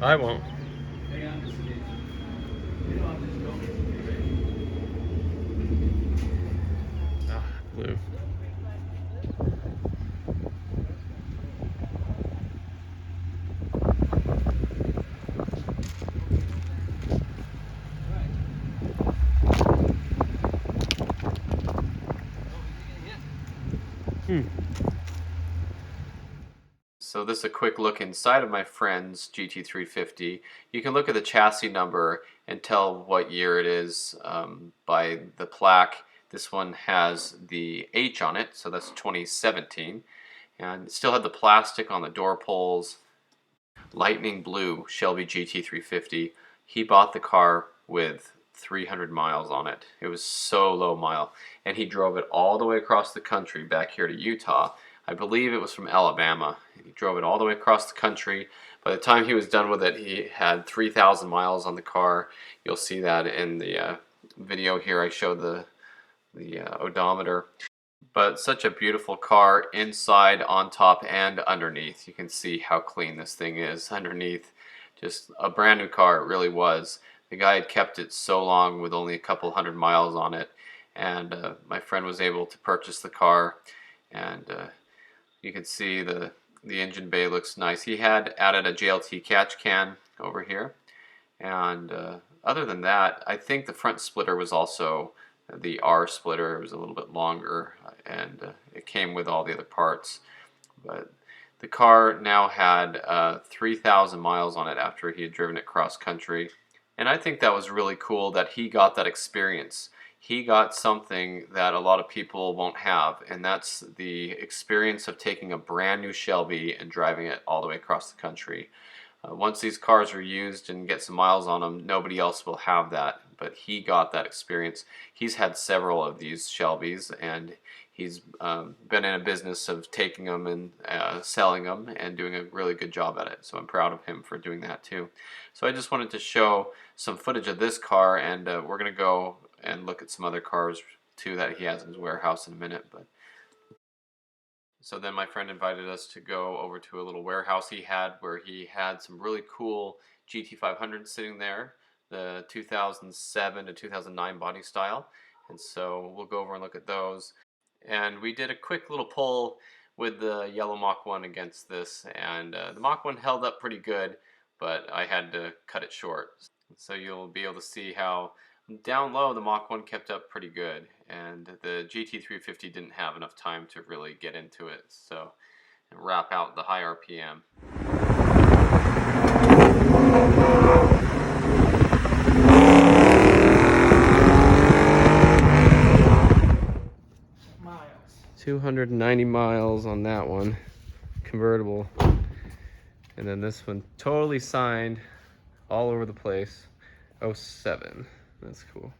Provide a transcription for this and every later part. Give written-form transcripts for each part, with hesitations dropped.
I won't. Ah, blue. So this is a quick look inside of my friend's GT350. You can look at the chassis number and tell what year it is by the plaque. This one has the H on it, so that's 2017. And it still had the plastic on the door pulls. Lightning blue Shelby GT350. He bought the car with 300 miles on it. It was so low mile. And he drove it all the way across the country back here to Utah. I believe it was from Alabama. He drove it all the way across the country. By the time he was done with it, he had 3,000 miles on the car. You'll see that in the video here. I showed the odometer. But such a beautiful car inside, on top, and underneath. You can see how clean this thing is underneath. Just a brand new car, it really was. The guy had kept it so long with only a couple hundred miles on it, and my friend was able to purchase the car, and you can see the engine bay looks nice. He had added a JLT catch can over here, and other than that, I think the front splitter was also the R splitter. It was a little bit longer, and it came with all the other parts. But the car now had 3,000 miles on it after he had driven it cross country, and I think that was really cool that he got that experience. He got something that a lot of people won't have, and that's the experience of taking a brand new Shelby and driving it all the way across the country. Once these cars are used and get some miles on them, nobody else will have that, but he got that experience. He's had several of these Shelbys, and he's been in a business of taking them and selling them and doing a really good job at it. So I'm proud of him for doing that too. So I just wanted to show some footage of this car, and we're going to go and look at some other cars too that he has in his warehouse in a minute. So then my friend invited us to go over to a little warehouse he had where he had some really cool GT500's sitting there, the 2007 to 2009 body style. And so we'll go over and look at those. And we did a quick little poll with the yellow Mach 1 against this, and the Mach 1 held up pretty good, but I had to cut it short. So you'll be able to see how down low the Mach 1 kept up pretty good, and the GT350 didn't have enough time to really get into it, so and wrap out the high RPM. Miles. 290 miles on that one, convertible. And then this one totally signed all over the place. 07. That's cool.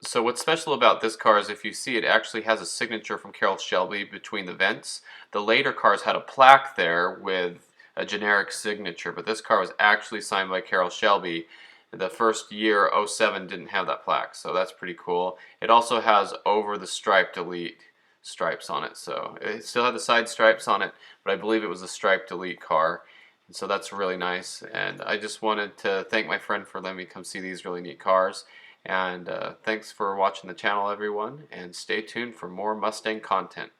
So what's special about this car is if you see it actually has a signature from Carroll Shelby between the vents. The later cars had a plaque there with a generic signature, but this car was actually signed by Carroll Shelby. The first year, 07, didn't have that plaque, so that's pretty cool. It also has over the striped Elite stripes on it, so it still had the side stripes on it, but I believe it was a striped Elite car. So that's really nice, and I just wanted to thank my friend for letting me come see these really neat cars. And thanks for watching the channel, everyone, and stay tuned for more Mustang content.